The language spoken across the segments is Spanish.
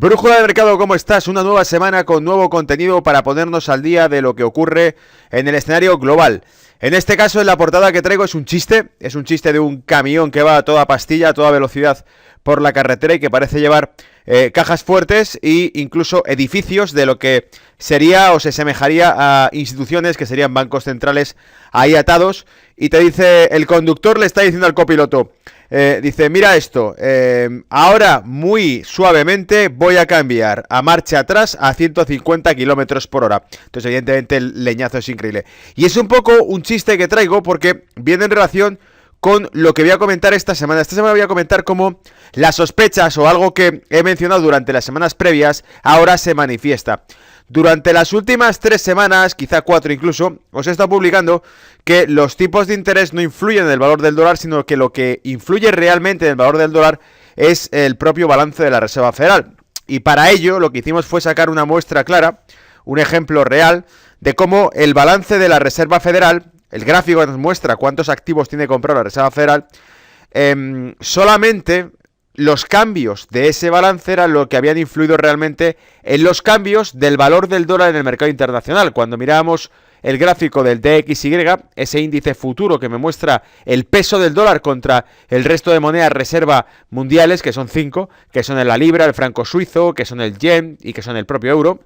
Brújula de mercado, ¿cómo estás? Una nueva semana con nuevo contenido para ponernos al día de lo que ocurre en el escenario global. En este caso, en la portada que traigo es un chiste de un camión que va a toda pastilla, a toda velocidad por la carretera y que parece llevar cajas fuertes e incluso edificios de lo que sería o se asemejaría a instituciones que serían bancos centrales ahí atados. Y te dice, el conductor le está diciendo al copiloto, dice, mira esto, ahora muy suavemente voy a cambiar a marcha atrás a 150 kilómetros por hora. Entonces evidentemente el leñazo es increíble. Y es un poco un chiste que traigo porque viene en relación con lo que voy a comentar esta semana. Esta semana voy a comentar cómo las sospechas o algo que he mencionado durante las semanas previas ahora se manifiesta. Durante las últimas 3 semanas, quizá 4 incluso, os he estado publicando que los tipos de interés no influyen en el valor del dólar, sino que lo que influye realmente en el valor del dólar es el propio balance de la Reserva Federal. Y para ello lo que hicimos fue sacar una muestra clara, un ejemplo real, de cómo el balance de la Reserva Federal, el gráfico nos muestra cuántos activos tiene comprado la Reserva Federal, solamente los cambios de ese balance eran lo que habían influido realmente en los cambios del valor del dólar en el mercado internacional. Cuando mirábamos el gráfico del DXY, ese índice futuro que me muestra el peso del dólar contra el resto de monedas reserva mundiales, que son 5, que son la libra, el franco suizo, que son el yen y que son el propio euro,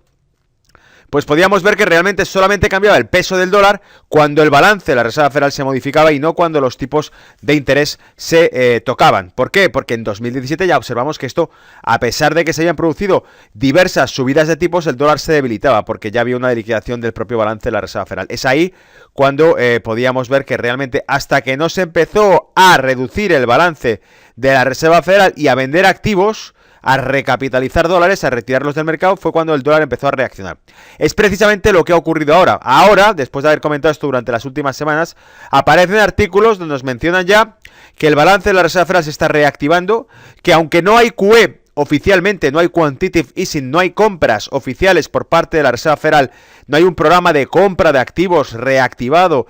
pues podíamos ver que realmente solamente cambiaba el peso del dólar cuando el balance de la Reserva Federal se modificaba y no cuando los tipos de interés se tocaban. ¿Por qué? Porque en 2017 ya observamos que esto, a pesar de que se habían producido diversas subidas de tipos, el dólar se debilitaba porque ya había una liquidación del propio balance de la Reserva Federal. Es ahí cuando podíamos ver que realmente hasta que no se empezó a reducir el balance de la Reserva Federal y a vender activos, a recapitalizar dólares, a retirarlos del mercado, fue cuando el dólar empezó a reaccionar. Es precisamente lo que ha ocurrido ahora. Ahora, después de haber comentado esto durante las últimas semanas, aparecen artículos donde nos mencionan ya que el balance de la Reserva Federal se está reactivando, que aunque no hay QE oficialmente, no hay quantitative easing, no hay compras oficiales por parte de la Reserva Federal, no hay un programa de compra de activos reactivado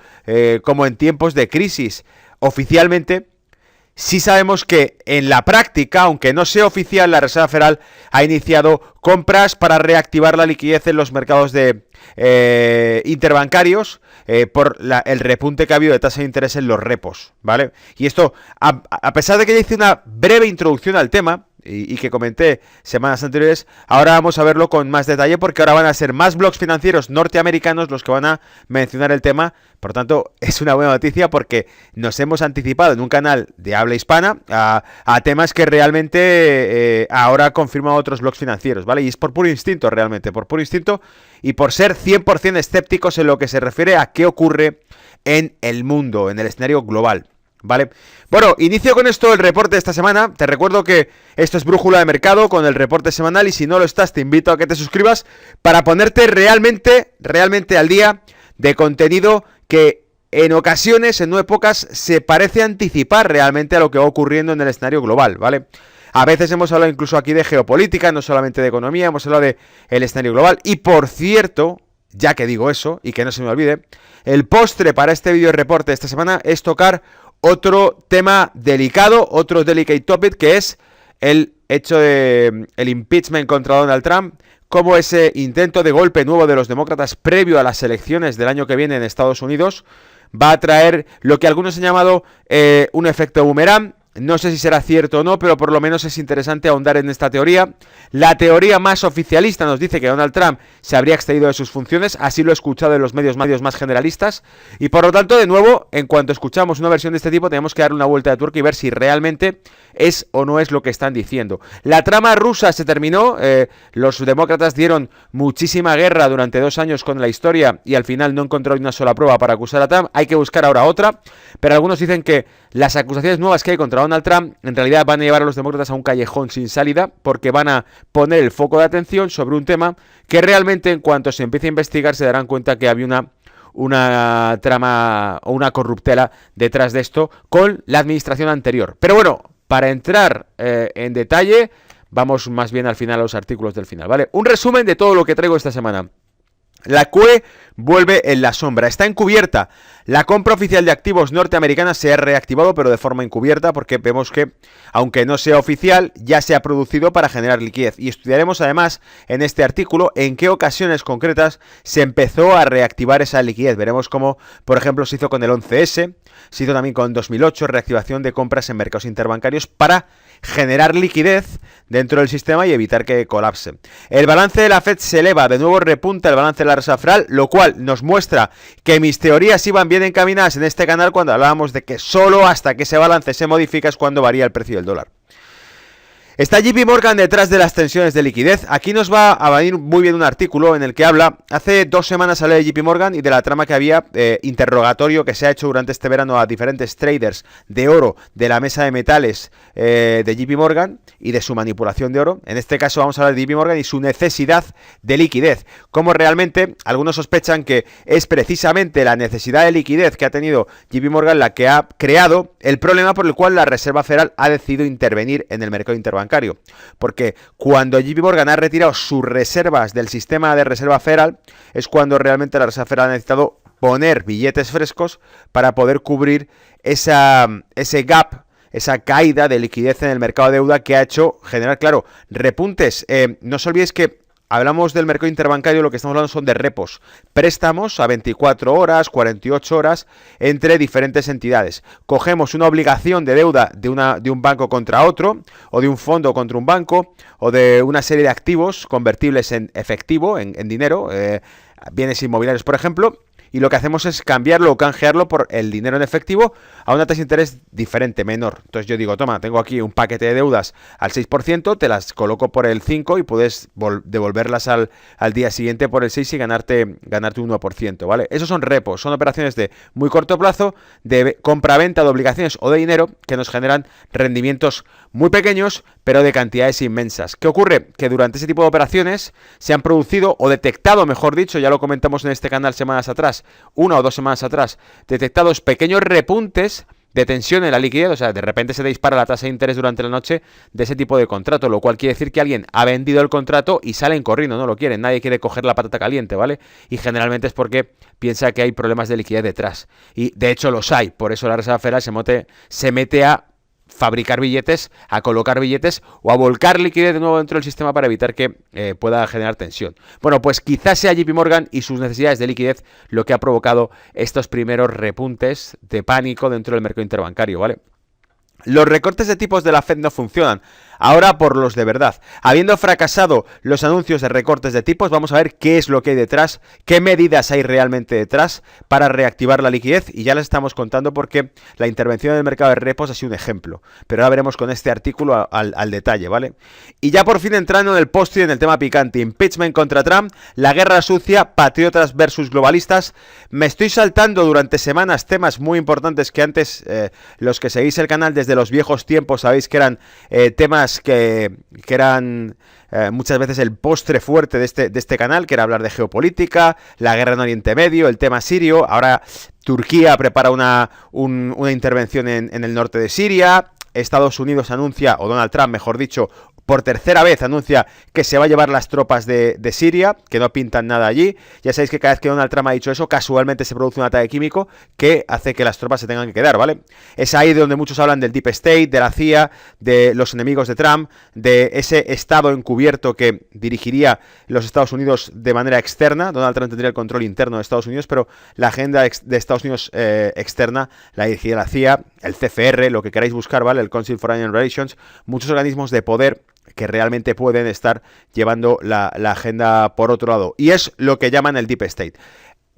como en tiempos de crisis oficialmente. Sí sabemos que en la práctica, aunque no sea oficial, la Reserva Federal ha iniciado compras para reactivar la liquidez en los mercados de interbancarios por el repunte que ha habido de tasa de interés en los repos, ¿vale? Y esto, a pesar de que ya hice una breve introducción al tema y que comenté semanas anteriores, ahora vamos a verlo con más detalle porque ahora van a ser más blogs financieros norteamericanos los que van a mencionar el tema. Por tanto, es una buena noticia porque nos hemos anticipado en un canal de habla hispana a temas que realmente ahora confirman otros blogs financieros, ¿vale? Y es por puro instinto realmente, por puro instinto y por ser 100% escépticos en lo que se refiere a qué ocurre en el mundo, en el escenario global, ¿vale? Bueno, inicio con esto el reporte de esta semana. Te recuerdo que esto es Brújula de Mercado con el reporte semanal y si no lo estás te invito a que te suscribas para ponerte realmente al día de contenido que en ocasiones, en no épocas, se parece anticipar realmente a lo que va ocurriendo en el escenario global, ¿vale? A veces hemos hablado incluso aquí de geopolítica, no solamente de economía, hemos hablado de el escenario global. Y por cierto, ya que digo eso y que no se me olvide, el postre para este vídeo reporte de esta semana es tocar otro tema delicado, otro delicate topic, que es el hecho de el impeachment contra Donald Trump, como ese intento de golpe nuevo de los demócratas previo a las elecciones del año que viene en Estados Unidos va a traer lo que algunos han llamado un efecto boomerang. No sé si será cierto o no, pero por lo menos es interesante ahondar en esta teoría. La teoría más oficialista nos dice que Donald Trump se habría excedido de sus funciones, así lo he escuchado en los medios más generalistas, y por lo tanto, de nuevo, en cuanto escuchamos una versión de este tipo, tenemos que dar una vuelta de tuerca y ver si realmente es o no es lo que están diciendo. La trama rusa se terminó, los demócratas dieron muchísima guerra durante 2 años con la historia y al final no encontraron una sola prueba para acusar a Trump. Hay que buscar ahora otra, pero algunos dicen que las acusaciones nuevas que hay contra Donald Trump en realidad van a llevar a los demócratas a un callejón sin salida porque van a poner el foco de atención sobre un tema que realmente en cuanto se empiece a investigar se darán cuenta que había una trama o una corruptela detrás de esto con la administración anterior. Pero bueno, para entrar en detalle, vamos más bien al final a los artículos del final, ¿vale? Un resumen de todo lo que traigo esta semana. La QE vuelve en la sombra, está encubierta. La compra oficial de activos norteamericanas se ha reactivado, pero de forma encubierta, porque vemos que, aunque no sea oficial, ya se ha producido para generar liquidez. Y estudiaremos además en este artículo en qué ocasiones concretas se empezó a reactivar esa liquidez. Veremos cómo, por ejemplo, se hizo con el 11S, se hizo también con 2008, reactivación de compras en mercados interbancarios para generar liquidez dentro del sistema y evitar que colapse. El balance de la Fed se eleva, de nuevo repunta el balance de la Reserva Federal, lo cual nos muestra que mis teorías iban bien encaminadas en este canal cuando hablábamos de que solo hasta que ese balance se modifica es cuando varía el precio del dólar. Está JP Morgan detrás de las tensiones de liquidez. Aquí nos va a venir muy bien un artículo en el que habla, hace 2 semanas hablé de JP Morgan y de la trama que había, interrogatorio que se ha hecho durante este verano a diferentes traders de oro de la mesa de metales de JP Morgan y de su manipulación de oro. En este caso vamos a hablar de JP Morgan y su necesidad de liquidez. Como realmente algunos sospechan que es precisamente la necesidad de liquidez que ha tenido JP Morgan la que ha creado el problema por el cual la Reserva Federal ha decidido intervenir en el mercado interbancario. Porque cuando JP Morgan ha retirado sus reservas del sistema de Reserva Federal es cuando realmente la Reserva Federal ha necesitado poner billetes frescos para poder cubrir ese gap, esa caída de liquidez en el mercado de deuda que ha hecho generar, claro, repuntes. No os olvidéis que hablamos del mercado interbancario, lo que estamos hablando son de repos, préstamos a 24 horas, 48 horas entre diferentes entidades. Cogemos una obligación de deuda de un banco contra otro, o de un fondo contra un banco, o de una serie de activos convertibles en efectivo, en dinero, bienes inmobiliarios, por ejemplo, y lo que hacemos es cambiarlo o canjearlo por el dinero en efectivo a una tasa de interés diferente, menor. Entonces yo digo, toma, tengo aquí un paquete de deudas al 6%, te las coloco por el 5% y puedes devolverlas al día siguiente por el 6% y ganarte un 1%, ¿vale? Esos son repos, son operaciones de muy corto plazo, de compra-venta de obligaciones o de dinero que nos generan rendimientos muy pequeños, pero de cantidades inmensas. ¿Qué ocurre? Que durante ese tipo de operaciones se han producido, o detectado, mejor dicho, ya lo comentamos en este canal semanas atrás, 1 o 2 semanas atrás, detectados pequeños repuntes de tensión en la liquidez, o sea, de repente se te dispara la tasa de interés durante la noche de ese tipo de contrato, lo cual quiere decir que alguien ha vendido el contrato y salen corriendo, no lo quieren, nadie quiere coger la patata caliente, ¿vale? Y generalmente es porque piensa que hay problemas de liquidez detrás, y de hecho los hay, por eso la Reserva Federal se mete a fabricar billetes, a colocar billetes o a volcar liquidez de nuevo dentro del sistema para evitar que pueda generar tensión. Bueno, pues quizás sea JP Morgan y sus necesidades de liquidez lo que ha provocado estos primeros repuntes de pánico dentro del mercado interbancario, ¿vale? Los recortes de tipos de la Fed no funcionan. Ahora por los de verdad. Habiendo fracasado los anuncios de recortes de tipos, vamos a ver qué es lo que hay detrás, qué medidas hay realmente detrás para reactivar la liquidez, y ya les estamos contando porque la intervención del mercado de repos ha sido un ejemplo. Pero ahora veremos con este artículo al detalle, ¿vale? Y ya por fin entrando en el post y en el tema picante, impeachment contra Trump, la guerra sucia, patriotas versus globalistas. Me estoy saltando durante semanas temas muy importantes que antes, los que seguís el canal desde los viejos tiempos, sabéis que eran temas que eran muchas veces el postre fuerte de este canal, que era hablar de geopolítica, la guerra en Oriente Medio, el tema sirio. Ahora Turquía prepara una intervención en el norte de Siria. Estados Unidos anuncia, o Donald Trump, mejor dicho, por tercera vez anuncia que se va a llevar las tropas de Siria, que no pintan nada allí. Ya sabéis que cada vez que Donald Trump ha dicho eso, casualmente se produce un ataque químico que hace que las tropas se tengan que quedar, ¿vale? Es ahí de donde muchos hablan del Deep State, de la CIA, de los enemigos de Trump, de ese estado encubierto que dirigiría los Estados Unidos de manera externa. Donald Trump tendría el control interno de Estados Unidos, pero la agenda de Estados Unidos externa la dirigiría la CIA, el CFR, lo que queráis buscar, ¿vale? El Council for Foreign Relations, muchos organismos de poder que realmente pueden estar llevando la agenda por otro lado. Y es lo que llaman el Deep State.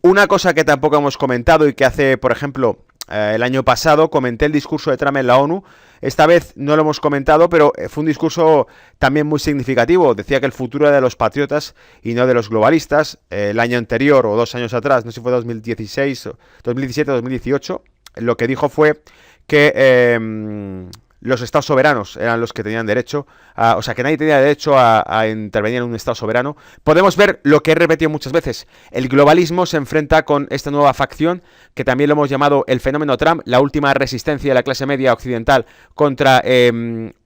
Una cosa que tampoco hemos comentado y que hace, por ejemplo, el año pasado comenté el discurso de Trump en la ONU. Esta vez no lo hemos comentado, pero fue un discurso también muy significativo. Decía que el futuro era de los patriotas y no de los globalistas. El año anterior o 2 años atrás, no sé si fue 2016, 2017 o 2018, lo que dijo fue que los estados soberanos eran los que tenían derecho, o sea, que nadie tenía derecho a intervenir en un estado soberano. Podemos ver lo que he repetido muchas veces. El globalismo se enfrenta con esta nueva facción, que también lo hemos llamado el fenómeno Trump, la última resistencia de la clase media occidental contra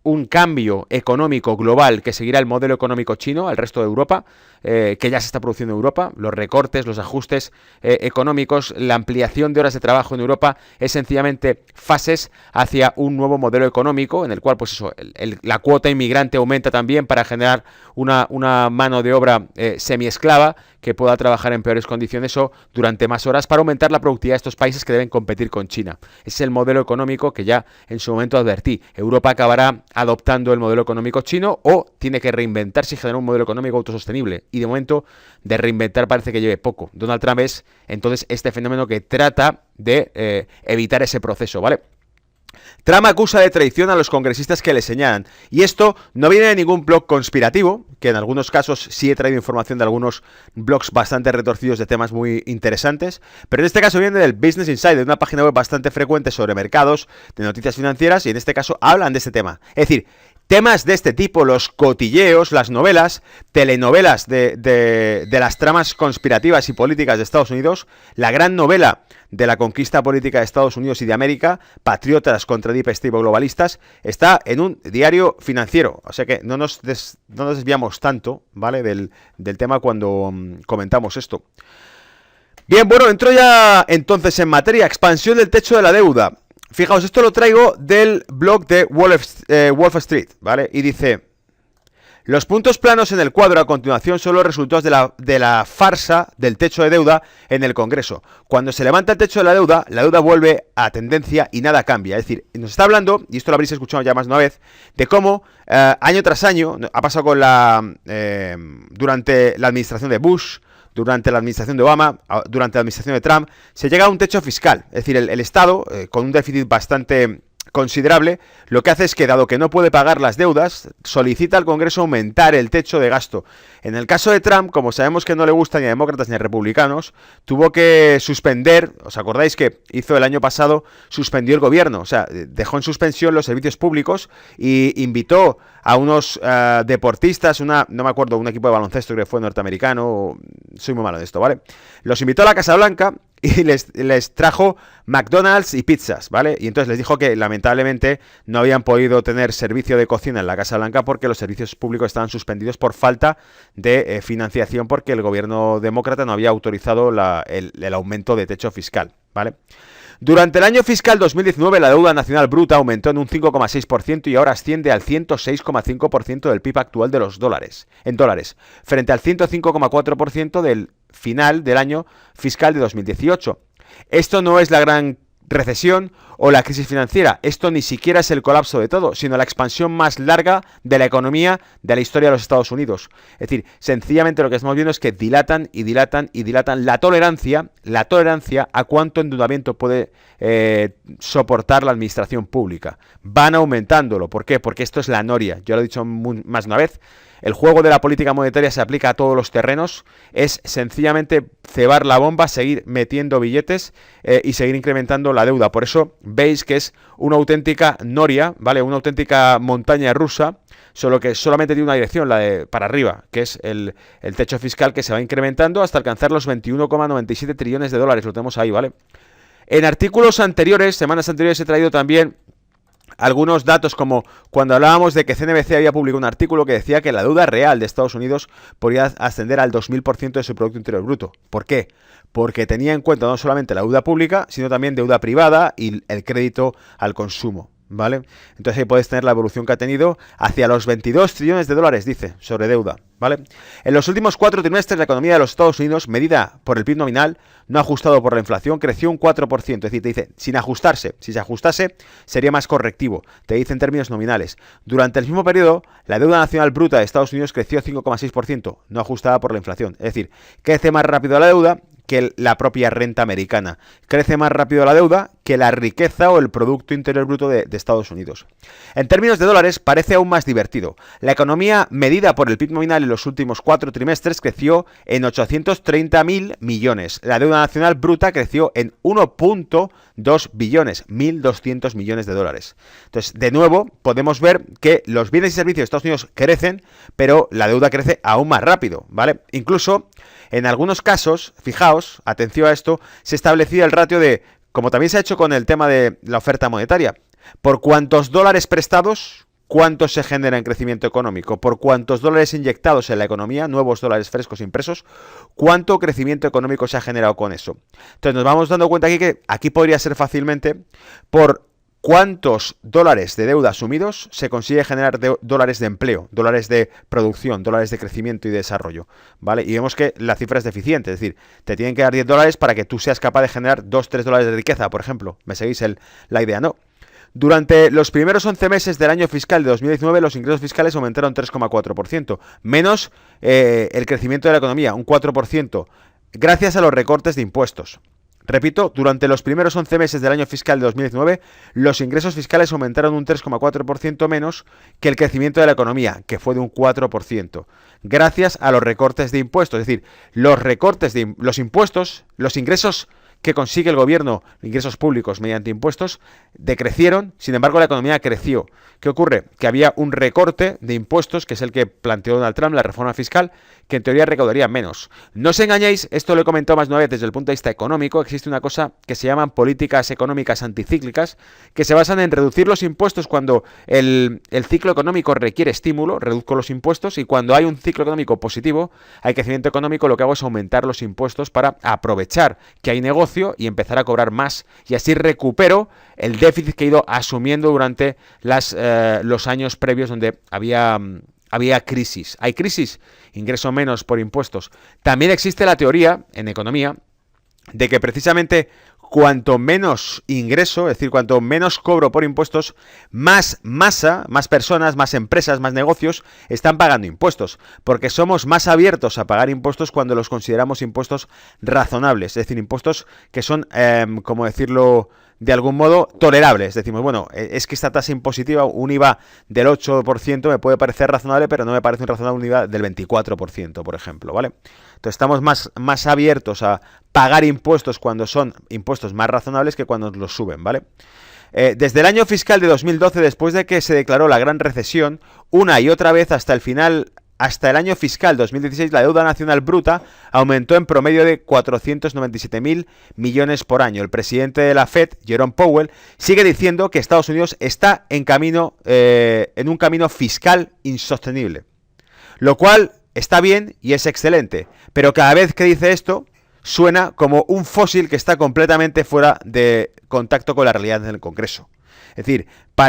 un cambio económico global que seguirá el modelo económico chino al resto de Europa, que ya se está produciendo en Europa. Los recortes, los ajustes económicos, la ampliación de horas de trabajo en Europa es sencillamente fases hacia un nuevo modelo económico en el cual pues eso, la cuota inmigrante aumenta también para generar una mano de obra semiesclava que pueda trabajar en peores condiciones o durante más horas para aumentar la productividad de estos países que deben competir con China. Ese es el modelo económico que ya en su momento advertí. Europa acabará adoptando el modelo económico chino o tiene que reinventarse y generar un modelo económico autosostenible. Y de momento de reinventar parece que lleve poco. Donald Trump es entonces este fenómeno que trata de evitar ese proceso, ¿vale? Trump acusa de traición a los congresistas que le señalan. Y esto no viene de ningún blog conspirativo, que en algunos casos sí he traído información de algunos blogs bastante retorcidos de temas muy interesantes, pero en este caso viene del Business Insider, una página web bastante frecuente sobre mercados, de noticias financieras, y en este caso hablan de este tema. Es decir, temas de este tipo, los cotilleos, las novelas, telenovelas de las tramas conspirativas y políticas de Estados Unidos, la gran novela de la conquista política de Estados Unidos y de América, patriotas contra Deep State o globalistas, está en un diario financiero. O sea que no nos desviamos tanto, ¿vale? Del tema cuando comentamos esto. Bien, bueno, entro ya entonces en materia. Expansión del techo de la deuda. Fijaos, esto lo traigo del blog de Wolf Street, ¿vale? Y dice: los puntos planos en el cuadro a continuación son los resultados de la farsa del techo de deuda en el Congreso. Cuando se levanta el techo de la deuda vuelve a tendencia y nada cambia. Es decir, nos está hablando, y esto lo habréis escuchado ya más de una vez, de cómo año tras año, ha pasado con durante la administración de Bush, durante la administración de Obama, durante la administración de Trump, se llega a un techo fiscal. Es decir, el Estado, con un déficit bastante considerable, lo que hace es que, dado que no puede pagar las deudas, solicita al Congreso aumentar el techo de gasto. En el caso de Trump, como sabemos que no le gusta ni a demócratas ni a republicanos, tuvo que suspender, ¿os acordáis que hizo el año pasado? Suspendió el gobierno, o sea, dejó en suspensión los servicios públicos y invitó a unos deportistas, no me acuerdo, un equipo de baloncesto que fue norteamericano, soy muy malo de esto, ¿vale? Los invitó a la Casa Blanca y les trajo McDonald's y pizzas, ¿vale? Y entonces les dijo que lamentablemente no habían podido tener servicio de cocina en la Casa Blanca porque los servicios públicos estaban suspendidos por falta de financiación, porque el gobierno demócrata no había autorizado el aumento de techo fiscal, ¿vale? Durante el año fiscal 2019 la deuda nacional bruta aumentó en un 5,6% y ahora asciende al 106,5% del PIB actual de los dólares, frente al 105,4% del final del año fiscal de 2018. Esto no es la gran recesión o la crisis financiera, esto ni siquiera es el colapso de todo, sino la expansión más larga de la economía de la historia de los Estados Unidos. Es decir, sencillamente lo que estamos viendo es que dilatan la tolerancia a cuánto endeudamiento puede soportar la administración pública. Van aumentándolo. ¿Por qué? Porque esto es la noria. Yo lo he dicho más de una vez. El juego de la política monetaria se aplica a todos los terrenos, es sencillamente cebar la bomba, seguir metiendo billetes y seguir incrementando la deuda. Por eso veis que es una auténtica noria, ¿vale? Una auténtica montaña rusa, solo que solamente tiene una dirección, la de para arriba, que es el techo fiscal, que se va incrementando hasta alcanzar los 21,97 trillones de dólares. Lo tenemos ahí, ¿vale? En artículos anteriores, semanas anteriores, he traído también algunos datos, como cuando hablábamos de que CNBC había publicado un artículo que decía que la deuda real de Estados Unidos podría ascender al 2000% de su Producto Interior Bruto. ¿Por qué? Porque tenía en cuenta no solamente la deuda pública, sino también deuda privada y el crédito al consumo, ¿vale? Entonces ahí puedes tener la evolución que ha tenido hacia los 22 trillones de dólares, dice, sobre deuda, ¿vale? En los últimos 4 trimestres la economía de los Estados Unidos, medida por el PIB nominal, no ajustado por la inflación, creció un 4%. Es decir, te dice, sin ajustarse. Si se ajustase, sería más correctivo. Te dice en términos nominales. Durante el mismo periodo, la deuda nacional bruta de Estados Unidos creció 5,6%, no ajustada por la inflación. Es decir, crece más rápido la deuda que la propia renta americana. Crece más rápido la deuda que la riqueza o el Producto Interior Bruto de Estados Unidos. En términos de dólares, parece aún más divertido. La economía medida por el PIB nominal en los últimos 4 trimestres creció en 830.000 millones. La deuda nacional bruta creció en 1,2 billones, 1.200 millones de dólares. Entonces, de nuevo, podemos ver que los bienes y servicios de Estados Unidos crecen, pero la deuda crece aún más rápido, ¿vale? Incluso, en algunos casos, fijaos, atención a esto, se establecía el ratio de, como también se ha hecho con el tema de la oferta monetaria, por cuántos dólares prestados, ¿cuánto se genera en crecimiento económico? Por cuántos dólares inyectados en la economía, nuevos dólares frescos impresos, ¿cuánto crecimiento económico se ha generado con eso? Entonces nos vamos dando cuenta aquí que aquí podría ser fácilmente por cuántos dólares de deuda asumidos se consigue generar dólares de empleo, dólares de producción, dólares de crecimiento y desarrollo, ¿vale? Y vemos que la cifra es deficiente, es decir, te tienen que dar 10 dólares para que tú seas capaz de generar 2-3 dólares de riqueza, por ejemplo. ¿Me seguís la idea? No. Durante los primeros 11 meses del año fiscal de 2019, los ingresos fiscales aumentaron 3,4%, menos el crecimiento de la economía, un 4%, gracias a los recortes de impuestos. Repito, durante los primeros 11 meses del año fiscal de 2019, los ingresos fiscales aumentaron un 3,4% menos que el crecimiento de la economía, que fue de un 4%, gracias a los recortes de impuestos. Es decir, los recortes de los impuestos, los ingresos que consigue el gobierno, ingresos públicos mediante impuestos, decrecieron, sin embargo la economía creció. ¿Qué ocurre? Que había un recorte de impuestos, que es el que planteó Donald Trump, la reforma fiscal, que en teoría recaudaría menos. No os engañéis, esto lo he comentado más de una vez desde el punto de vista económico, existe una cosa que se llaman políticas económicas anticíclicas, que se basan en reducir los impuestos cuando el ciclo económico requiere estímulo, reduzco los impuestos, y cuando hay un ciclo económico positivo, hay crecimiento económico, lo que hago es aumentar los impuestos para aprovechar que hay negocio y empezar a cobrar más, y así recupero el déficit que he ido asumiendo durante los años previos donde había crisis. ¿Hay crisis? Ingreso menos por impuestos. También existe la teoría en economía de que precisamente cuanto menos ingreso, es decir, cuanto menos cobro por impuestos, más masa, más personas, más empresas, más negocios están pagando impuestos, porque somos más abiertos a pagar impuestos cuando los consideramos impuestos razonables, es decir, impuestos que son, como decirlo de algún modo, tolerables. Decimos, bueno, es que esta tasa impositiva, un IVA del 8% me puede parecer razonable, pero no me parece un razonable un IVA del 24%, por ejemplo, ¿vale? Entonces estamos más abiertos a pagar impuestos cuando son impuestos más razonables que cuando los suben, ¿vale? Desde el año fiscal de 2012, después de que se declaró la gran recesión, una y otra vez hasta el final, hasta el año fiscal 2016, la deuda nacional bruta aumentó en promedio de 497.000 millones por año. El presidente de la Fed, Jerome Powell, sigue diciendo que Estados Unidos está en un camino fiscal insostenible, lo cual está bien y es excelente, pero cada vez que dice esto suena como un fósil que está completamente fuera de contacto con la realidad en el Congreso. Es decir,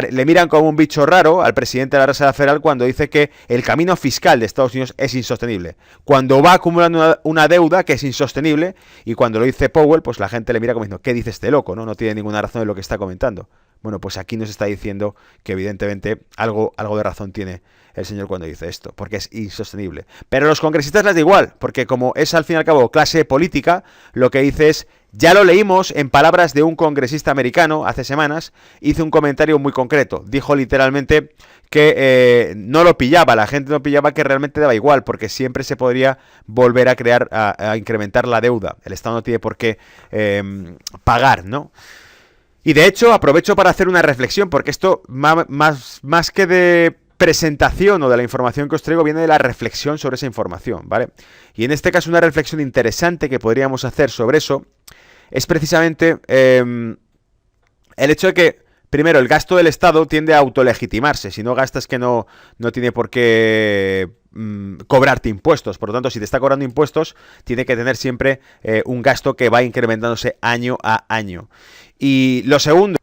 le miran como un bicho raro al presidente de la Reserva Federal cuando dice que el camino fiscal de Estados Unidos es insostenible, cuando va acumulando una deuda que es insostenible, y cuando lo dice Powell, pues la gente le mira como diciendo, ¿qué dice este loco? No tiene ninguna razón en lo que está comentando. Bueno, pues aquí nos está diciendo que evidentemente algo de razón tiene el señor cuando dice esto, porque es insostenible. Pero a los congresistas les da igual, porque como es al fin y al cabo clase política, lo que dice es, ya lo leímos en palabras de un congresista americano hace semanas, hizo un comentario muy concreto, dijo literalmente que no lo pillaba, la gente no pillaba, que realmente daba igual, porque siempre se podría volver a crear, a incrementar la deuda, el Estado no tiene por qué pagar, ¿no? Y de hecho aprovecho para hacer una reflexión, porque esto más que de presentación o de la información que os traigo viene de la reflexión sobre esa información, ¿vale? Y en este caso una reflexión interesante que podríamos hacer sobre eso es precisamente el hecho de que, primero, el gasto del Estado tiende a autolegitimarse. Si no gastas, que no tiene por qué cobrarte impuestos. Por lo tanto, si te está cobrando impuestos, tiene que tener siempre un gasto que va incrementándose año a año. Y lo segundo...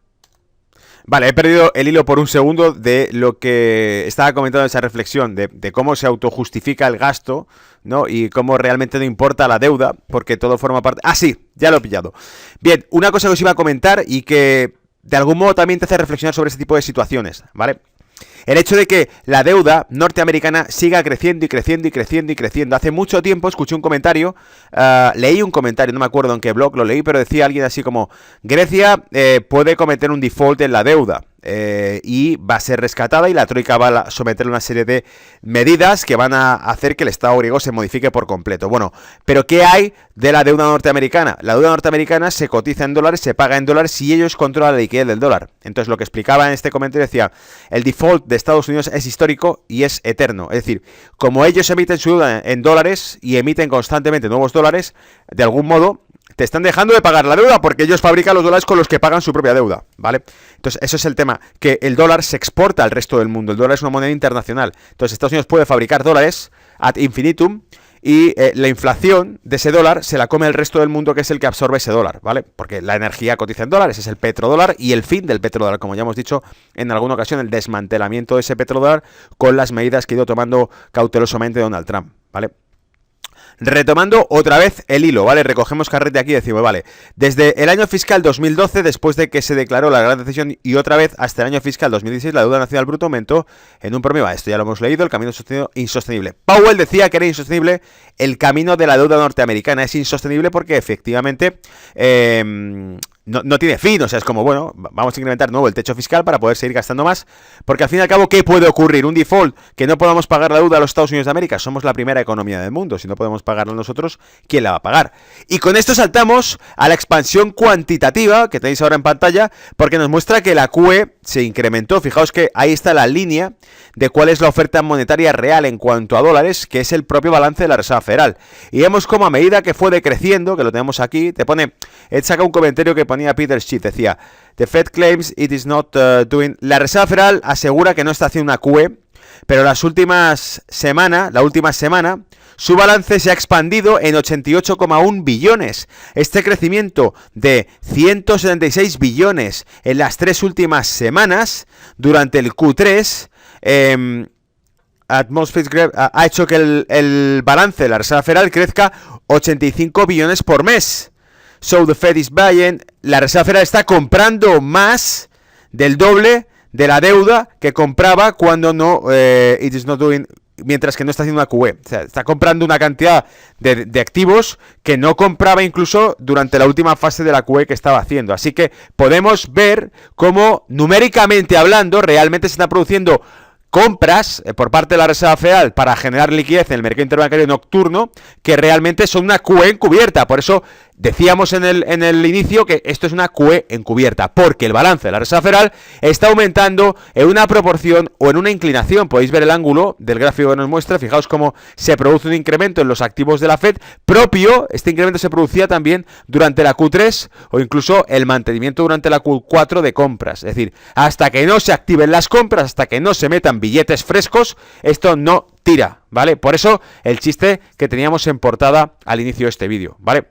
Vale, he perdido el hilo por un segundo de lo que estaba comentando, esa reflexión de cómo se autojustifica el gasto, ¿no? Y cómo realmente no importa la deuda, porque todo forma parte... Ah, sí, ya lo he pillado. Bien, una cosa que os iba a comentar y que de algún modo también te hace reflexionar sobre ese tipo de situaciones, ¿vale? El hecho de que la deuda norteamericana siga creciendo y creciendo y creciendo y creciendo. Hace mucho tiempo escuché un comentario, leí un comentario, no me acuerdo en qué blog lo leí, pero decía alguien así como, Grecia puede cometer un default en la deuda. Y va a ser rescatada y la Troika va a someter una serie de medidas que van a hacer que el Estado griego se modifique por completo. Bueno, pero ¿qué hay de la deuda norteamericana? La deuda norteamericana se cotiza en dólares, se paga en dólares y ellos controlan la liquidez del dólar. Entonces lo que explicaba en este comentario decía, el default de Estados Unidos es histórico y es eterno. Es decir, como ellos emiten su deuda en dólares y emiten constantemente nuevos dólares, de algún modo te están dejando de pagar la deuda porque ellos fabrican los dólares con los que pagan su propia deuda, ¿vale? Entonces, eso es el tema, que el dólar se exporta al resto del mundo. El dólar es una moneda internacional. Entonces, Estados Unidos puede fabricar dólares ad infinitum y la inflación de ese dólar se la come el resto del mundo, que es el que absorbe ese dólar, ¿vale? Porque la energía cotiza en dólares, es el petrodólar, y el fin del petrodólar, como ya hemos dicho en alguna ocasión, el desmantelamiento de ese petrodólar con las medidas que ha ido tomando cautelosamente Donald Trump, ¿vale? Retomando otra vez el hilo, ¿vale? Recogemos carrete aquí y decimos, vale, desde el año fiscal 2012, después de que se declaró la gran recesión, y otra vez hasta el año fiscal 2016, la deuda nacional bruta aumentó en un promedio, esto ya lo hemos leído, el camino insostenible. Powell decía que era insostenible el camino de la deuda norteamericana, es insostenible porque efectivamente no tiene fin, o sea, es como, bueno, vamos a incrementar de nuevo el techo fiscal para poder seguir gastando más, porque al fin y al cabo, ¿qué puede ocurrir? Un default, que no podamos pagar la deuda a los Estados Unidos de América. Somos la primera economía del mundo, si no podemos pagarla nosotros, ¿quién la va a pagar? Y con esto saltamos a la expansión cuantitativa, que tenéis ahora en pantalla, porque nos muestra que la QE se incrementó. Fijaos que ahí está la línea de cuál es la oferta monetaria real en cuanto a dólares, que es el propio balance de la Reserva Federal. Y vemos como a medida que fue decreciendo, que lo tenemos aquí, he sacado un comentario que ponía Peter Schiff, decía, The Fed claims it is not doing... La Reserva Federal asegura que no está haciendo una QE, pero la última semana, su balance se ha expandido en 88,1 billones. Este crecimiento de 176 billones en las 3 últimas semanas, durante el Q3, ha hecho que el balance de la Reserva Federal crezca 85 billones por mes. So the Fed is buying. La Reserva Federal está comprando más del doble de la deuda que compraba cuando it is not doing, mientras que no está haciendo una QE. O sea, está comprando una cantidad de activos que no compraba incluso durante la última fase de la QE que estaba haciendo. Así que podemos ver cómo, numéricamente hablando, realmente se está produciendo compras por parte de la Reserva Federal para generar liquidez en el mercado interbancario nocturno, que realmente son una QE encubierta. Por eso decíamos en el inicio que esto es una QE encubierta, porque el balance de la Reserva Federal está aumentando en una proporción o en una inclinación. Podéis ver el ángulo del gráfico que nos muestra. Fijaos cómo se produce un incremento en los activos de la Fed propio. Este incremento se producía también durante la Q3 o incluso el mantenimiento durante la Q4 de compras. Es decir, hasta que no se activen las compras, hasta que no se metan billetes frescos, esto no tira, ¿vale? Por eso el chiste que teníamos en portada al inicio de este vídeo, ¿vale?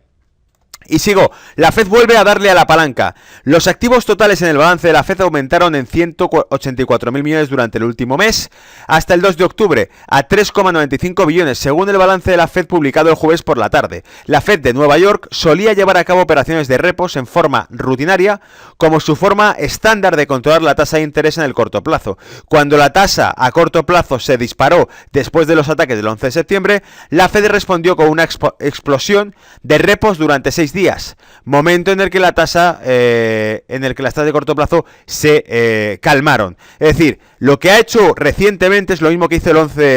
Y sigo, la Fed vuelve a darle a la palanca. Los activos totales en el balance de la Fed aumentaron en 184.000 millones durante el último mes, hasta el 2 de octubre, a 3,95 billones, según el balance de la Fed publicado el jueves por la tarde. La Fed de Nueva York solía llevar a cabo operaciones de repos en forma rutinaria, como su forma estándar de controlar la tasa de interés en el corto plazo. Cuando la tasa a corto plazo se disparó después de los ataques del 11 de septiembre, la Fed respondió con una explosión de repos durante 6 días, momento en el que las tasas de corto plazo se calmaron. Es decir, lo que ha hecho recientemente es lo mismo que hizo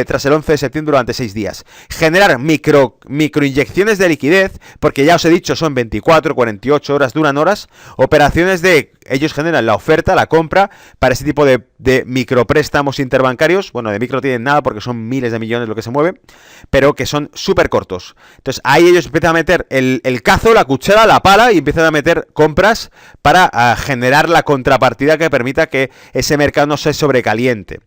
tras el 11 de septiembre durante 6 días. Generar microinyecciones de liquidez, porque ya os he dicho, son 24, 48 horas, duran horas, operaciones ellos generan la oferta, la compra, para ese tipo de micropréstamos interbancarios. Bueno, de micro tienen nada porque son miles de millones lo que se mueve, pero que son súper cortos. Entonces ahí ellos empiezan a meter el cazo, la cuchara, la pala, y empiezan a meter compras para generar la contrapartida que permita que ese mercado no se sobrecaliente.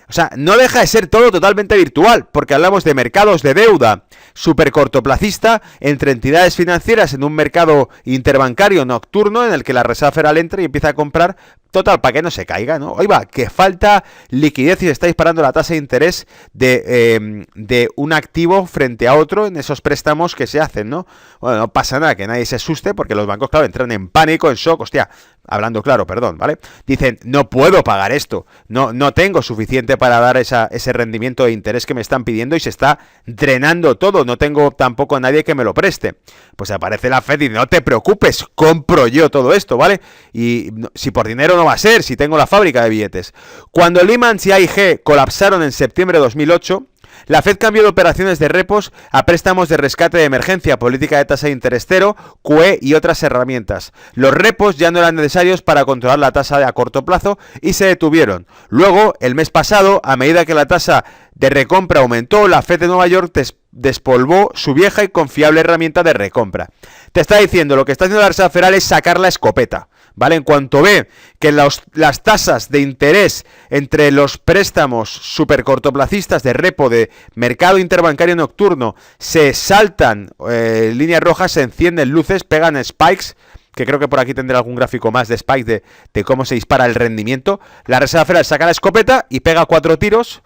O sea, no deja de ser todo totalmente virtual, porque hablamos de mercados de deuda súper cortoplacista entre entidades financieras en un mercado interbancario nocturno en el que la Reserva Federal entra y empieza a comprar. Total, para que no se caiga, ¿no? Oiga, que falta liquidez y se está disparando la tasa de interés de un activo frente a otro en esos préstamos que se hacen, ¿no? Bueno, no pasa nada, que nadie se asuste, porque los bancos, claro, entran en pánico, en shock, hostia, hablando claro, perdón, ¿vale? Dicen, no puedo pagar esto, no tengo suficiente para dar ese rendimiento de interés que me están pidiendo y se está drenando todo, no tengo tampoco a nadie que me lo preste. Pues aparece la Fed y no te preocupes, compro yo todo esto, ¿vale? Y si por dinero no va a ser, si tengo la fábrica de billetes. Cuando Lehman y AIG colapsaron en septiembre de 2008, la Fed cambió de operaciones de repos a préstamos de rescate de emergencia, política de tasa de interés cero, QE y otras herramientas. Los repos ya no eran necesarios para controlar la tasa a corto plazo y se detuvieron. Luego, el mes pasado, a medida que la tasa de recompra aumentó, la Fed de Nueva York despolvó su vieja y confiable herramienta de recompra. Te está diciendo, lo que está haciendo la Reserva Federal es sacar la escopeta, ¿vale? En cuanto ve que las tasas de interés entre los préstamos super cortoplacistas de repo de mercado interbancario nocturno se saltan líneas rojas, se encienden luces, pegan spikes, que creo que por aquí tendré algún gráfico más de spike de cómo se dispara el rendimiento. La Reserva Federal saca la escopeta y pega 4 tiros,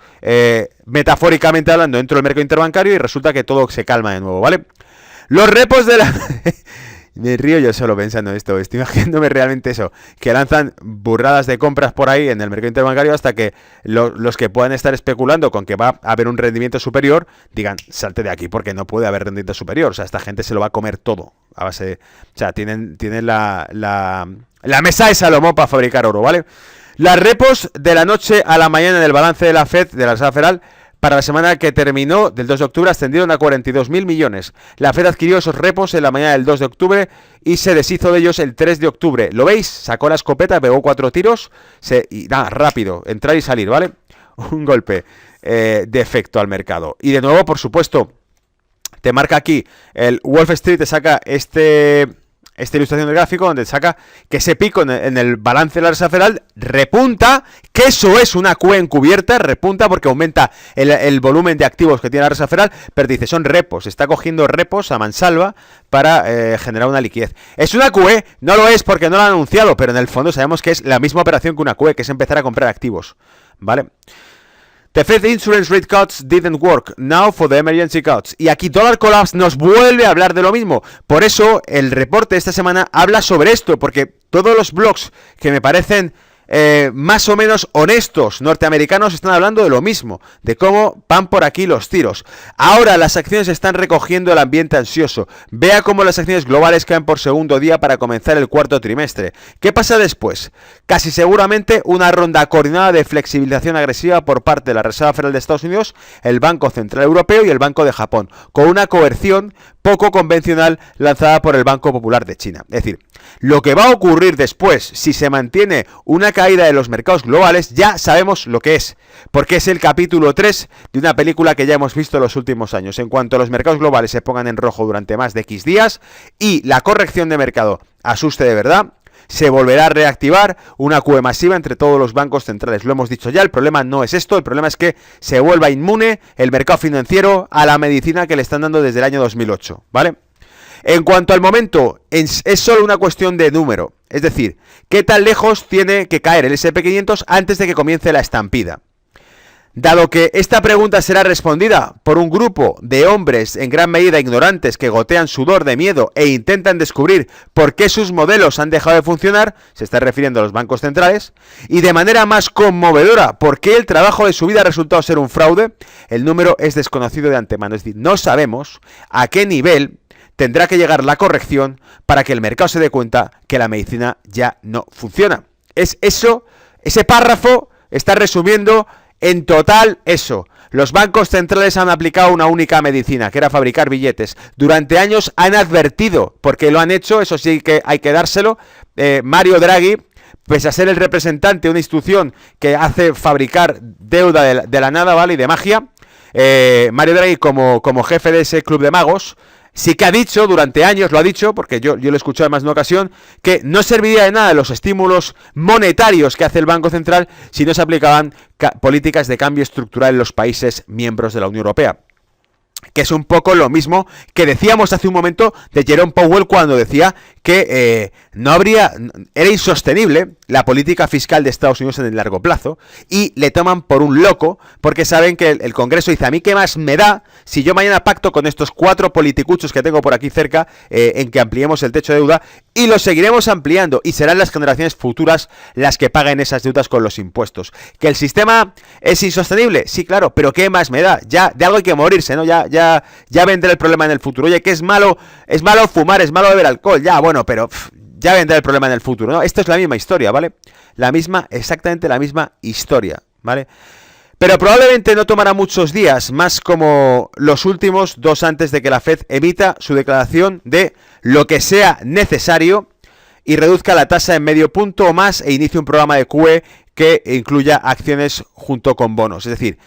metafóricamente hablando, dentro del mercado interbancario, y resulta que todo se calma de nuevo, ¿vale? Los repos de la... Me río yo solo pensando en esto, estoy imaginándome realmente eso, que lanzan burradas de compras por ahí en el mercado interbancario hasta que los que puedan estar especulando con que va a haber un rendimiento superior, digan, salte de aquí porque no puede haber rendimiento superior, o sea, esta gente se lo va a comer todo, a base, o sea, tienen la mesa de Salomón para fabricar oro, ¿vale? Las repos de la noche a la mañana del balance de la Fed, de la Reserva Federal, para la semana que terminó del 2 de octubre ascendieron a 42.000 millones. La Fed adquirió esos repos en la mañana del 2 de octubre y se deshizo de ellos el 3 de octubre. ¿Lo veis? Sacó la escopeta, pegó 4 tiros y nada, rápido, entrar y salir, ¿vale? Un golpe de efecto al mercado. Y de nuevo, por supuesto, te marca aquí el Wall Street, te saca esta ilustración del gráfico donde saca que ese pico en el balance de la Reserva Federal repunta, que eso es una Q encubierta, repunta porque aumenta el volumen de activos que tiene la Reserva Federal, pero dice, son repos, está cogiendo repos a mansalva para generar una liquidez. ¿Es una QE? No lo es porque no lo han anunciado, pero en el fondo sabemos que es la misma operación que una QE, que es empezar a comprar activos, ¿vale? The Fed Insurance Rate Cuts didn't work. Now for the emergency cuts. Y aquí Dollar Collapse nos vuelve a hablar de lo mismo. Por eso el reporte de esta semana habla sobre esto, porque todos los blogs que me parecen más o menos honestos norteamericanos están hablando de lo mismo, de cómo van por aquí los tiros. Ahora las acciones están recogiendo el ambiente ansioso. Vea cómo las acciones globales caen por segundo día para comenzar el cuarto trimestre. ¿Qué pasa después? Casi seguramente una ronda coordinada de flexibilización agresiva por parte de la Reserva Federal de Estados Unidos, el Banco Central Europeo y el Banco de Japón, con una coerción poco convencional lanzada por el Banco Popular de China. Es decir, lo que va a ocurrir después, si se mantiene una caída de los mercados globales, ya sabemos lo que es, porque es el capítulo 3 de una película que ya hemos visto en los últimos años. En cuanto los mercados globales se pongan en rojo durante más de X días y la corrección de mercado asuste de verdad, se volverá a reactivar una QE masiva entre todos los bancos centrales. Lo hemos dicho ya, el problema no es esto, el problema es que se vuelva inmune el mercado financiero a la medicina que le están dando desde el año 2008, ¿vale? En cuanto al momento, es solo una cuestión de número, es decir, ¿qué tan lejos tiene que caer el S&P 500 antes de que comience la estampida? Dado que esta pregunta será respondida por un grupo de hombres en gran medida ignorantes que gotean sudor de miedo e intentan descubrir por qué sus modelos han dejado de funcionar, se está refiriendo a los bancos centrales, y de manera más conmovedora, por qué el trabajo de su vida ha resultado ser un fraude, el número es desconocido de antemano, es decir, no sabemos a qué nivel tendrá que llegar la corrección para que el mercado se dé cuenta que la medicina ya no funciona. Es eso, ese párrafo está resumiendo en total eso. Los bancos centrales han aplicado una única medicina, que era fabricar billetes. Durante años han advertido, porque lo han hecho, eso sí que hay que dárselo. Mario Draghi, pese a ser el representante de una institución que hace fabricar deuda de la nada, ¿vale? Y de magia, Mario Draghi como jefe de ese club de magos, sí que ha dicho, durante años lo ha dicho, porque yo lo he escuchado en más de una ocasión, que no serviría de nada los estímulos monetarios que hace el Banco Central si no se aplicaban políticas de cambio estructural en los países miembros de la Unión Europea. Que es un poco lo mismo que decíamos hace un momento de Jerome Powell cuando decía que era insostenible la política fiscal de Estados Unidos en el largo plazo, y le toman por un loco porque saben que el Congreso dice, a mí qué más me da si yo mañana pacto con estos 4 politicuchos que tengo por aquí cerca en que ampliemos el techo de deuda, y lo seguiremos ampliando y serán las generaciones futuras las que paguen esas deudas con los impuestos. ¿Que el sistema es insostenible? Sí, claro, pero ¿qué más me da? Ya de algo hay que morirse, ¿no? Ya vendrá el problema en el futuro. Oye, que es malo fumar, es malo beber alcohol, ya, bueno, pero ya vendrá el problema en el futuro, ¿no? Esto es la misma historia, ¿vale? Exactamente la misma historia, ¿vale? Pero probablemente no tomará muchos días, más como los últimos 2 antes de que la Fed emita su declaración de lo que sea necesario y reduzca la tasa en medio punto o más e inicie un programa de QE que incluya acciones junto con bonos. Es decir,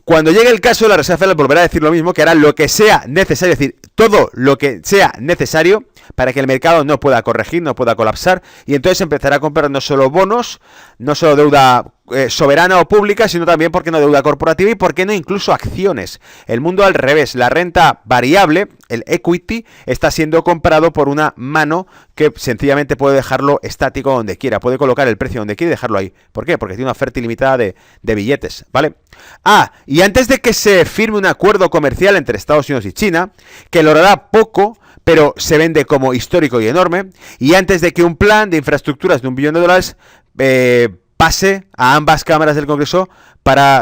cuando llegue el caso, la Reserva Federal volverá a decir lo mismo, que hará lo que sea necesario, es decir, todo lo que sea necesario para que el mercado no pueda corregir, no pueda colapsar, y entonces empezará a comprar no solo bonos, no solo deuda soberana o pública, sino también, ¿por qué no?, deuda corporativa y, ¿por qué no?, incluso acciones. El mundo al revés, la renta variable, el equity, está siendo comprado por una mano que sencillamente puede dejarlo estático donde quiera, puede colocar el precio donde quiera y dejarlo ahí. ¿Por qué? Porque tiene una oferta ilimitada de billetes, ¿vale? Y antes de que se firme un acuerdo comercial entre Estados Unidos y China, que logrará poco, pero se vende como histórico y enorme, y antes de que un plan de infraestructuras de $1 billón pase a ambas cámaras del Congreso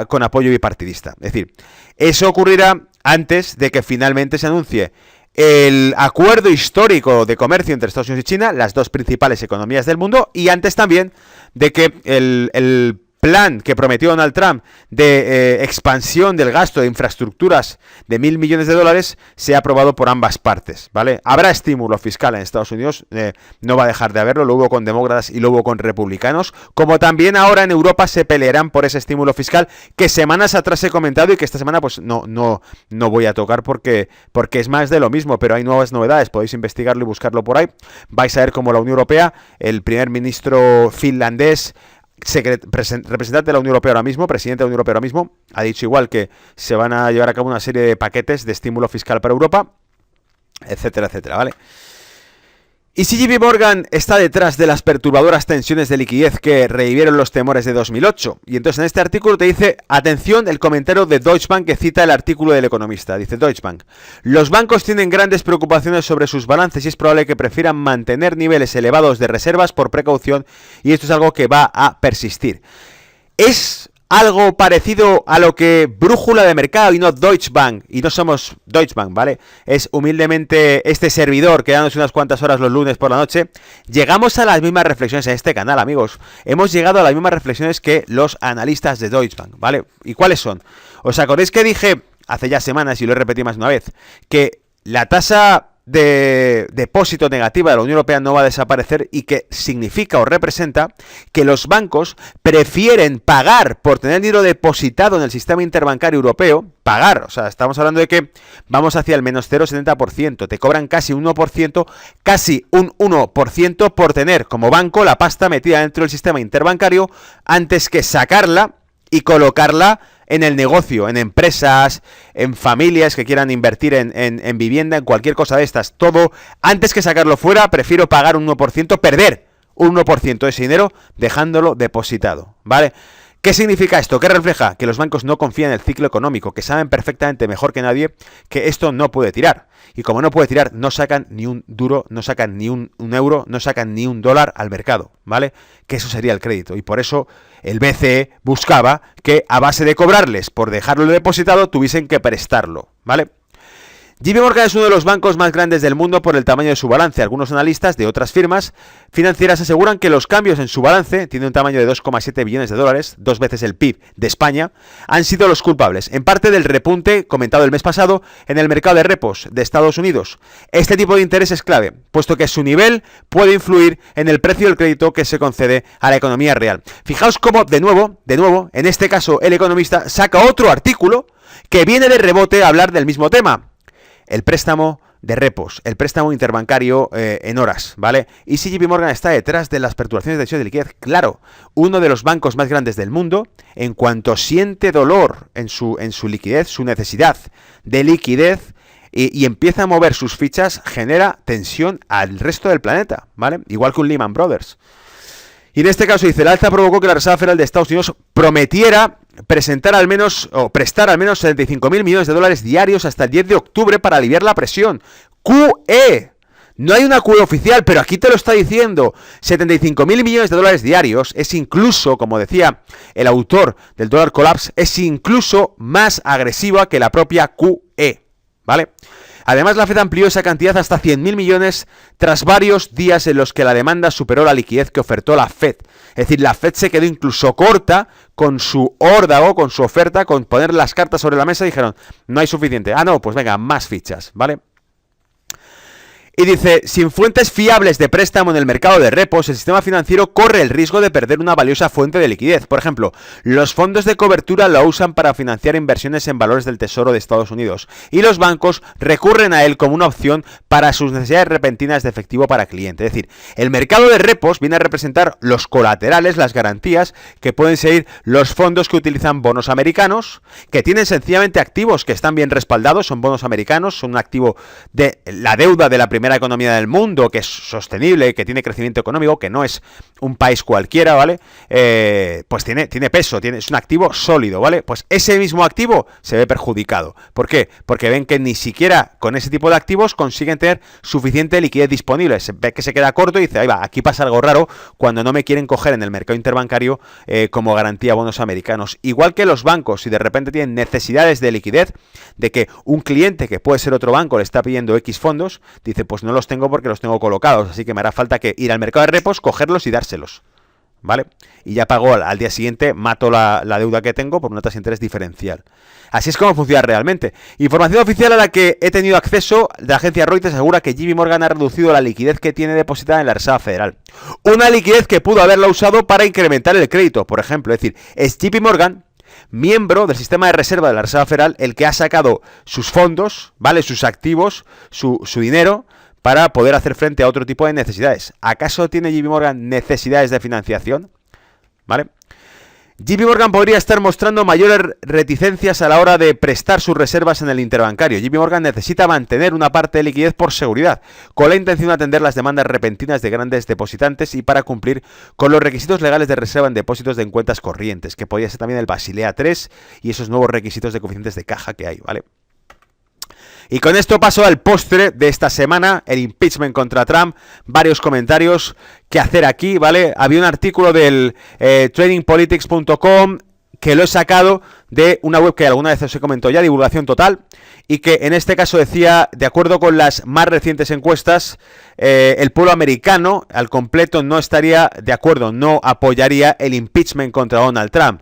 con apoyo bipartidista. Es decir, eso ocurrirá antes de que finalmente se anuncie el acuerdo histórico de comercio entre Estados Unidos y China, las dos principales economías del mundo, y antes también de que el plan que prometió Donald Trump de expansión del gasto de infraestructuras de $1.000 millones sea aprobado por ambas partes, ¿vale? Habrá estímulo fiscal en Estados Unidos, no va a dejar de haberlo, lo hubo con demócratas y lo hubo con republicanos, como también ahora en Europa se pelearán por ese estímulo fiscal que semanas atrás he comentado y que esta semana pues no voy a tocar porque es más de lo mismo, pero hay nuevas novedades, podéis investigarlo y buscarlo por ahí. Vais a ver cómo la Unión Europea, el primer ministro finlandés, representante de la Unión Europea ahora mismo, presidente de la Unión Europea ahora mismo, ha dicho igual que se van a llevar a cabo una serie de paquetes de estímulo fiscal para Europa, etcétera, etcétera, ¿vale? Y si JP Morgan está detrás de las perturbadoras tensiones de liquidez que revivieron los temores de 2008. Y entonces en este artículo te dice, atención, el comentario de Deutsche Bank que cita el artículo del Economista. Dice Deutsche Bank: los bancos tienen grandes preocupaciones sobre sus balances y es probable que prefieran mantener niveles elevados de reservas por precaución, y esto es algo que va a persistir. Es algo parecido a lo que Brújula de Mercado y no Deutsche Bank, y no somos Deutsche Bank, ¿vale? Es humildemente este servidor quedándose unas cuantas horas los lunes por la noche. Llegamos a las mismas reflexiones en este canal, amigos. Hemos llegado a las mismas reflexiones que los analistas de Deutsche Bank, ¿vale? ¿Y cuáles son? ¿Os acordáis que dije hace ya semanas, y lo he repetido más de una vez, que la tasa de depósito negativa de la Unión Europea no va a desaparecer, y que significa o representa que los bancos prefieren pagar por tener dinero depositado en el sistema interbancario europeo, pagar, o sea, estamos hablando de que vamos hacia el menos 0,70%, te cobran casi un 1%, casi un 1% por tener como banco la pasta metida dentro del sistema interbancario antes que sacarla y colocarla en el negocio, en empresas, en familias que quieran invertir en vivienda, en cualquier cosa de estas. Todo, antes que sacarlo fuera, prefiero pagar un 1%, perder un 1% de ese dinero dejándolo depositado, ¿vale? ¿Qué significa esto? ¿Qué refleja? Que los bancos no confían en el ciclo económico, que saben perfectamente mejor que nadie que esto no puede tirar. Y como no puede tirar, no sacan ni un duro, no sacan ni un euro, no sacan ni un dólar al mercado, ¿vale? Que eso sería el crédito. Y por eso el BCE buscaba que a base de cobrarles por dejarlo depositado, tuviesen que prestarlo, ¿vale? JP Morgan es uno de los bancos más grandes del mundo por el tamaño de su balance. Algunos analistas de otras firmas financieras aseguran que los cambios en su balance, tiene un tamaño de 2,7 billones de dólares, 2 veces el PIB de España, han sido los culpables, en parte del repunte comentado el mes pasado en el mercado de repos de Estados Unidos. Este tipo de interés es clave, puesto que su nivel puede influir en el precio del crédito que se concede a la economía real. Fijaos cómo, de nuevo, en este caso el Economista saca otro artículo que viene de rebote a hablar del mismo tema. El préstamo de repos, el préstamo interbancario en horas, ¿vale? Y si JP Morgan está detrás de las perturbaciones de tensión de liquidez, claro, uno de los bancos más grandes del mundo, en cuanto siente dolor en su liquidez, su necesidad de liquidez, y empieza a mover sus fichas, genera tensión al resto del planeta, ¿vale? Igual que un Lehman Brothers. Y en este caso dice, el alza provocó que la Reserva Federal de Estados Unidos prometiera prestar al menos 75.000 millones de dólares diarios hasta el 10 de octubre para aliviar la presión. QE. No hay una QE oficial, pero aquí te lo está diciendo. 75.000 millones de dólares diarios es incluso, como decía el autor del Dollar Collapse, es incluso más agresiva que la propia QE, ¿vale? Además, la Fed amplió esa cantidad hasta 100.000 millones tras varios días en los que la demanda superó la liquidez que ofertó la Fed. Es decir, la Fed se quedó incluso corta con su órdago, con su oferta, con poner las cartas sobre la mesa y dijeron, no hay suficiente. Ah, no, pues venga, más fichas, ¿vale? Y dice, sin fuentes fiables de préstamo en el mercado de repos, el sistema financiero corre el riesgo de perder una valiosa fuente de liquidez. Por ejemplo, los fondos de cobertura lo usan para financiar inversiones en valores del Tesoro de Estados Unidos y los bancos recurren a él como una opción para sus necesidades repentinas de efectivo para cliente. Es decir, el mercado de repos viene a representar los colaterales, las garantías que pueden ser los fondos que utilizan bonos americanos, que tienen sencillamente activos que están bien respaldados, son bonos americanos, son un activo de la deuda de la primera economía del mundo, que es sostenible, que tiene crecimiento económico, que no es un país cualquiera, ¿vale? Pues tiene peso, es un activo sólido, ¿vale? Pues ese mismo activo se ve perjudicado. ¿Por qué? Porque ven que ni siquiera con ese tipo de activos consiguen tener suficiente liquidez disponible. Se ve que se queda corto y dice, ahí va, aquí pasa algo raro cuando no me quieren coger en el mercado interbancario como garantía bonos americanos. Igual que los bancos, si de repente tienen necesidades de liquidez, de que un cliente que puede ser otro banco le está pidiendo X fondos, dice, pues no los tengo porque los tengo colocados, así que me hará falta que ir al mercado de repos, cogerlos y dárselos, ¿vale? Y ya pago al día siguiente, mato la deuda que tengo por una tasa de interés diferencial. Así es como funciona realmente. Información oficial a la que he tenido acceso de la agencia Reuters asegura que JP Morgan ha reducido la liquidez que tiene depositada en la Reserva Federal. Una liquidez que pudo haberla usado para incrementar el crédito, por ejemplo. Es decir, es JP Morgan, miembro del sistema de reserva de la Reserva Federal, el que ha sacado sus fondos, ¿vale? Sus activos, su dinero, para poder hacer frente a otro tipo de necesidades. ¿Acaso tiene JP Morgan necesidades de financiación? ¿Vale? JP Morgan podría estar mostrando mayores reticencias a la hora de prestar sus reservas en el interbancario. JP Morgan necesita mantener una parte de liquidez por seguridad, con la intención de atender las demandas repentinas de grandes depositantes y para cumplir con los requisitos legales de reserva en depósitos de en cuentas corrientes, que podría ser también el Basilea III y esos nuevos requisitos de coeficientes de caja que hay, ¿vale? Y con esto paso al postre de esta semana, el impeachment contra Trump, varios comentarios que hacer aquí, ¿vale? Había un artículo del tradingpolitics.com que lo he sacado de una web que alguna vez os he comentado ya, Divulgación Total, y que en este caso decía, de acuerdo con las más recientes encuestas, el pueblo americano al completo no estaría de acuerdo, no apoyaría el impeachment contra Donald Trump.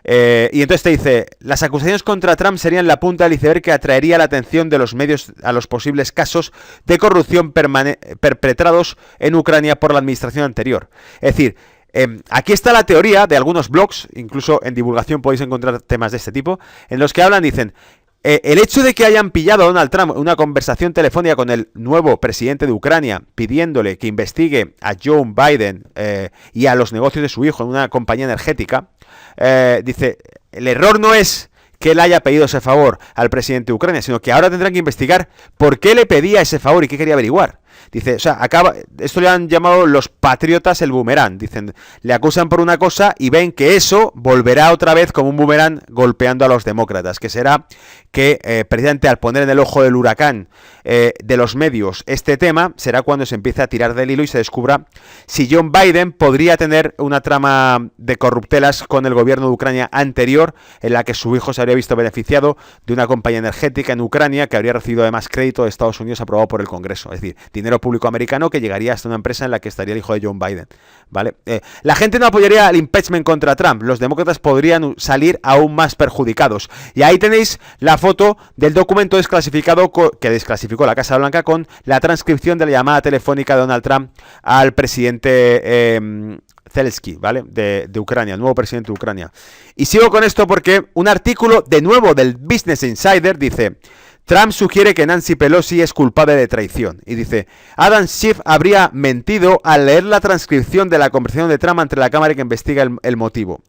Y entonces te dice, las acusaciones contra Trump serían la punta del iceberg que atraería la atención de los medios a los posibles casos de corrupción perpetrados en Ucrania por la administración anterior. Es decir, aquí está la teoría de algunos blogs, incluso en divulgación podéis encontrar temas de este tipo, en los que hablan, dicen, el hecho de que hayan pillado a Donald Trump una conversación telefónica con el nuevo presidente de Ucrania pidiéndole que investigue a Joe Biden y a los negocios de su hijo en una compañía energética, dice, el error no es que él haya pedido ese favor al presidente de Ucrania, sino que ahora tendrán que investigar por qué le pedía ese favor y qué quería averiguar. Dice, o sea, esto le han llamado los patriotas el boomerang. Dicen, le acusan por una cosa y ven que eso volverá otra vez como un boomerang golpeando a los demócratas, que será que precisamente al poner en el ojo del huracán de los medios este tema, será cuando se empiece a tirar del hilo y se descubra si John Biden podría tener una trama de corruptelas con el gobierno de Ucrania anterior, en la que su hijo se habría visto beneficiado de una compañía energética en Ucrania que habría recibido además crédito de Estados Unidos aprobado por el Congreso. Es decir, dinero público americano que llegaría hasta una empresa en la que estaría el hijo de John Biden, ¿vale? La gente no apoyaría el impeachment contra Trump. Los demócratas podrían salir aún más perjudicados. Y ahí tenéis la foto del documento desclasificado que desclasificó la Casa Blanca con la transcripción de la llamada telefónica de Donald Trump al presidente Zelensky, ¿vale? De Ucrania, el nuevo presidente de Ucrania. Y sigo con esto porque un artículo de nuevo del Business Insider dice: Trump sugiere que Nancy Pelosi es culpable de traición. Y dice, Adam Schiff habría mentido al leer la transcripción de la conversación de Trump ante la cámara que investiga el motivo.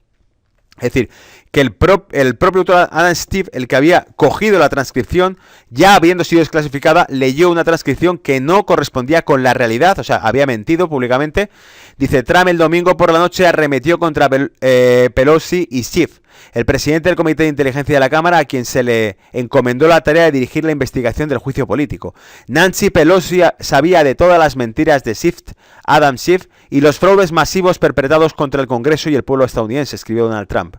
Es decir, que el propio autor Adam Schiff, el que había cogido la transcripción, ya habiendo sido desclasificada, leyó una transcripción que no correspondía con la realidad, o sea, había mentido públicamente. Dice, Trump el domingo por la noche arremetió contra Pelosi y Schiff, el presidente del Comité de Inteligencia de la Cámara, a quien se le encomendó la tarea de dirigir la investigación del juicio político. Nancy Pelosi sabía de todas las mentiras de Adam Schiff, y los fraudes masivos perpetrados contra el Congreso y el pueblo estadounidense, escribió Donald Trump.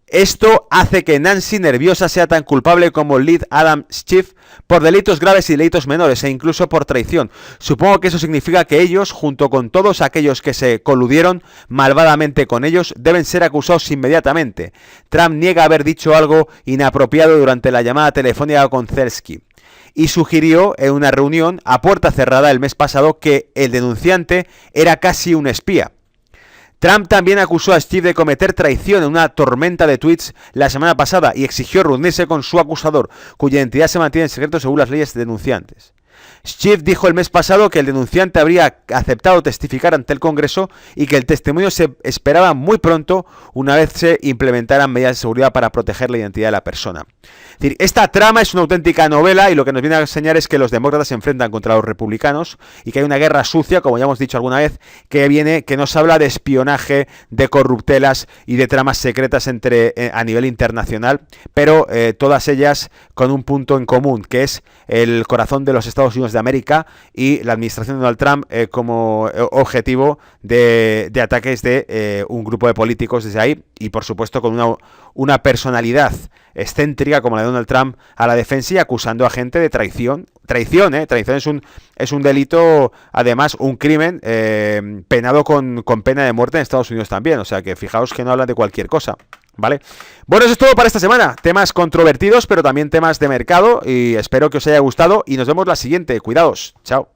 Esto hace que Nancy, nerviosa, sea tan culpable como Lead Adam Schiff por delitos graves y delitos menores, e incluso por traición. Supongo que eso significa que ellos, junto con todos aquellos que se coludieron malvadamente con ellos, deben ser acusados inmediatamente. Trump niega haber dicho algo inapropiado durante la llamada telefónica con Zelensky. y sugirió en una reunión a puerta cerrada el mes pasado que el denunciante era casi un espía. Trump también acusó a Schiff de cometer traición en una tormenta de tweets la semana pasada y exigió reunirse con su acusador, cuya identidad se mantiene en secreto según las leyes denunciantes. Schiff dijo el mes pasado que el denunciante habría aceptado testificar ante el Congreso y que el testimonio se esperaba muy pronto una vez se implementaran medidas de seguridad para proteger la identidad de la persona. Es decir, esta trama es una auténtica novela y lo que nos viene a enseñar es que los demócratas se enfrentan contra los republicanos y que hay una guerra sucia, como ya hemos dicho alguna vez, que nos habla de espionaje, de corruptelas y de tramas secretas a nivel internacional, pero todas ellas con un punto en común, que es el corazón de los Estados Unidos de América y la administración de Donald Trump como objetivo de ataques de un grupo de políticos desde ahí y por supuesto con una personalidad excéntrica como la de Donald Trump a la defensa y acusando a gente de traición. Traición es un delito, además un crimen penado con pena de muerte en Estados Unidos también, o sea que fijaos que no hablan de cualquier cosa. ¿Vale? Bueno, eso es todo para esta semana. Temas controvertidos, pero también temas de mercado. Y espero que os haya gustado. Y nos vemos la siguiente. Cuidaos. Chao.